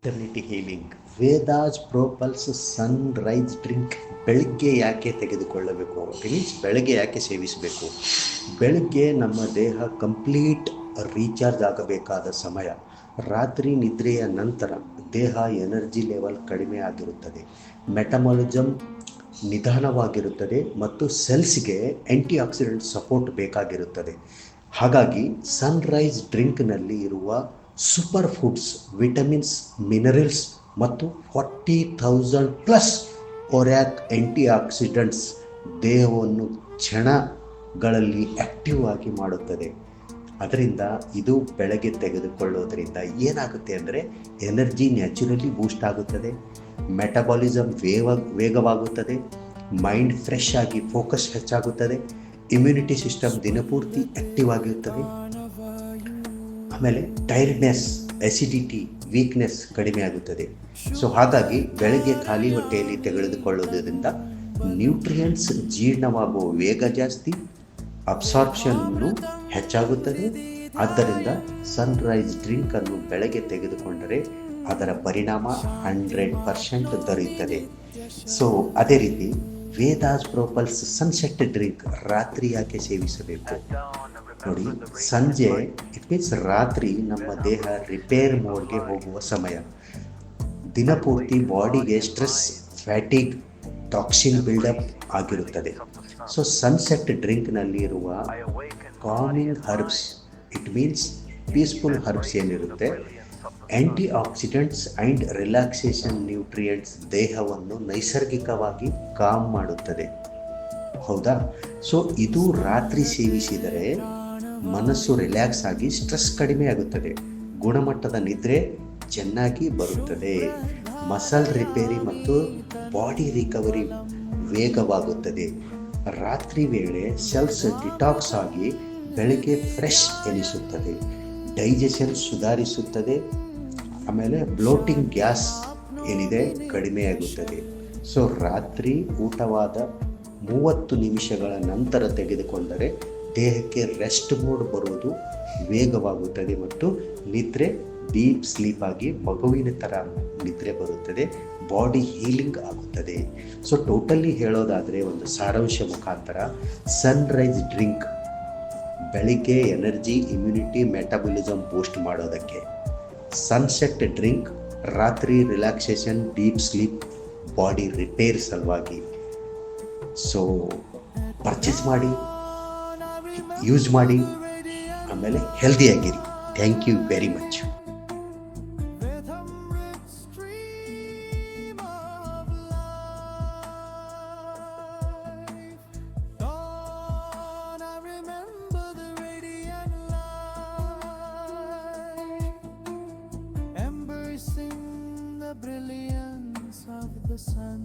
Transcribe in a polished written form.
Eternity healing. Vedas propels sunrise drink. ಬೆಳಗ್ಗೆ ಯಾಕೆ ತೆಗೆದುಕೊಳ್ಳಬೇಕು, ಮೀನ್ಸ್ ಬೆಳಗ್ಗೆ ಯಾಕೆ ಸೇವಿಸಬೇಕು? ಬೆಳಗ್ಗೆ ನಮ್ಮ ದೇಹ ಕಂಪ್ಲೀಟ್ ರೀಚಾರ್ಜ್ ಆಗಬೇಕಾದ ಸಮಯ. ರಾತ್ರಿ ನಿದ್ರೆಯ ನಂತರ ದೇಹ ಎನರ್ಜಿ ಲೆವೆಲ್ ಕಡಿಮೆ ಆಗಿರುತ್ತದೆ, ಮೆಟಮಾಲಿಸಮ್ ನಿಧಾನವಾಗಿರುತ್ತದೆ ಮತ್ತು ಸೆಲ್ಸ್ಗೆ ಆ್ಯಂಟಿ ಆಕ್ಸಿಡೆಂಟ್ ಸಪೋರ್ಟ್ ಬೇಕಾಗಿರುತ್ತದೆ. ಹಾಗಾಗಿ ಸನ್ರೈಸ್ ಡ್ರಿಂಕ್ನಲ್ಲಿ ಇರುವ ಸೂಪರ್ ಫುಡ್ಸ್, ವಿಟಮಿನ್ಸ್, ಮಿನರಲ್ಸ್ ಮತ್ತು 40,000+ ಒರ್ಯಾಕ್ ಆ್ಯಂಟಿ ಆಕ್ಸಿಡೆಂಟ್ಸ್ ದೇಹವನ್ನು ಕ್ಷಣಗಳಲ್ಲಿ ಆ್ಯಕ್ಟಿವ್ ಆಗಿ ಮಾಡುತ್ತದೆ. ಅದರಿಂದ ಇದು ಬೆಳಗ್ಗೆ ತೆಗೆದುಕೊಳ್ಳೋದರಿಂದ ಏನಾಗುತ್ತೆ ಅಂದರೆ ಎನರ್ಜಿ ನ್ಯಾಚುರಲಿ ಬೂಸ್ಟ್ ಆಗುತ್ತದೆ, ಮೆಟಬಾಲಿಸಮ್ ವೇಗವಾಗುತ್ತದೆ, ಮೈಂಡ್ ಫ್ರೆಶ್ ಆಗಿ ಫೋಕಸ್ ಹೆಚ್ಚಾಗುತ್ತದೆ, ಇಮ್ಯುನಿಟಿ ಸಿಸ್ಟಮ್ ದಿನಪೂರ್ತಿ ಆ್ಯಕ್ಟಿವ್ ಆಗಿರುತ್ತದೆ. ಆಮೇಲೆ ಟೈರ್ಡ್ನೆಸ್, ಎಸಿಡಿಟಿ, ವೀಕ್ನೆಸ್ ಕಡಿಮೆ ಆಗುತ್ತದೆ. ಸೊ ಹಾಗಾಗಿ ಬೆಳಗ್ಗೆ ಖಾಲಿ ಹೊಟ್ಟೆಯಲ್ಲಿ ತೆಗೆದುಕೊಳ್ಳೋದ್ರಿಂದ ನ್ಯೂಟ್ರಿಯೆಂಟ್ಸ್ ಜೀರ್ಣವಾಗುವ ವೇಗ ಜಾಸ್ತಿ, ಅಬ್ಸಾರ್ಪ್ಷನ್ನು ಹೆಚ್ಚಾಗುತ್ತದೆ. ಆದ್ದರಿಂದ ಸನ್ರೈಸ್ ಡ್ರಿಂಕನ್ನು ಬೆಳಗ್ಗೆ ತೆಗೆದುಕೊಂಡರೆ ಅದರ ಪರಿಣಾಮ 100% ದೊರೆಯುತ್ತದೆ. ಸೊ ಅದೇ ರೀತಿ ವೇದಾಸ್ ಪ್ರೋಪಲ್ಸ್ ಸನ್ಸೆಟ್ ಡ್ರಿಂಕ್ ರಾತ್ರಿ ಯಾಕೆ ಸೇವಿಸಬೇಕು ನೋಡಿ. ಸಂಜೆ ಇಟ್ ಮೀನ್ಸ್ ರಾತ್ರಿ ನಮ್ಮ ದೇಹ ರಿಪೇರ್ ಮೋಡ್ಗೆ ಹೋಗುವ ಸಮಯ. ದಿನಪೂರ್ತಿ ಬಾಡಿಗೆ ಸ್ಟ್ರೆಸ್, ಫ್ಯಾಟಿಗ್, ಟಾಕ್ಸಿನ್ ಬಿಲ್ಡಪ್ ಆಗಿರುತ್ತದೆ. ಸೊ ಸನ್ಸೆಟ್ ಡ್ರಿಂಕ್ನಲ್ಲಿ ಇರುವ coming herbs, it means peaceful herbs ಏನಿರುತ್ತೆ, ಆ್ಯಂಟಿ ಆಕ್ಸಿಡೆಂಟ್ಸ್ ಆ್ಯಂಡ್ ರಿಲ್ಯಾಕ್ಸೇಷನ್ ನ್ಯೂಟ್ರಿಯೆಂಟ್ಸ್ ದೇಹವನ್ನು ನೈಸರ್ಗಿಕವಾಗಿ ಕಾಮ್ ಮಾಡುತ್ತದೆ. ಹೌದಾ? ಸೊ ಇದು ರಾತ್ರಿ ಸೇವಿಸಿದರೆ ಮನಸ್ಸು ರಿಲ್ಯಾಕ್ಸ್ ಆಗಿ ಸ್ಟ್ರೆಸ್ ಕಡಿಮೆ ಆಗುತ್ತದೆ, ಗುಣಮಟ್ಟದ ನಿದ್ರೆ ಚೆನ್ನಾಗಿ ಬರುತ್ತದೆ, ಮಸಲ್ ರಿಪೇರಿ ಮತ್ತು ಬಾಡಿ ರಿಕವರಿ ವೇಗವಾಗುತ್ತದೆ. ರಾತ್ರಿ ವೇಳೆ ಸೆಲ್ಸ್ ಡಿಟಾಕ್ಸ್ ಆಗಿ ಬೆಳಗ್ಗೆ ಫ್ರೆಶ್ ಎನಿಸುತ್ತದೆ, ಡೈಜೆಷನ್ ಸುಧಾರಿಸುತ್ತದೆ, ಆಮೇಲೆ ಬ್ಲೋಟಿಂಗ್ ಗ್ಯಾಸ್ ಏನಿದೆ ಕಡಿಮೆಯಾಗುತ್ತದೆ. ಸೊ ರಾತ್ರಿ ಊಟವಾದ 30 ನಿಮಿಷಗಳ ನಂತರ ತೆಗೆದುಕೊಂಡರೆ ದೇಹಕ್ಕೆ ರೆಸ್ಟ್ ಮೋಡ್ ಬರುವುದು ವೇಗವಾಗುತ್ತದೆ ಮತ್ತು ನಿದ್ರೆ ಡೀಪ್ ಸ್ಲೀಪ್ ಆಗಿ ಮಗುವಿನ ಥರ ನಿದ್ರೆ ಬರುತ್ತದೆ, ಬಾಡಿ ಹೀಲಿಂಗ್ ಆಗುತ್ತದೆ. ಸೊ ಟೋಟಲಿ ಹೇಳೋದಾದರೆ ಒಂದು ಸಾರಾಂಶ ಮುಖಾಂತರ ಸನ್ರೈಸ್ ಡ್ರಿಂಕ್ ಬೆಳಿಗ್ಗೆ ಎನರ್ಜಿ, ಇಮ್ಯುನಿಟಿ, ಮೆಟಬಾಲಿಸಮ್ ಬೂಸ್ಟ್ ಮಾಡೋದಕ್ಕೆ, ಸನ್ಸೆಟ್ ಡ್ರಿಂಕ್ ರಾತ್ರಿ relaxation, deep sleep, body repair ಸಲುವಾಗಿ. ಸೊ ಪರ್ಚೇಸ್ ಮಾಡಿ, ಯೂಸ್ ಮಾಡಿ, ಆಮೇಲೆ ಹೆಲ್ದಿಯಾಗಿರಿ. Thank you very much. Embracing the brilliance of the sun.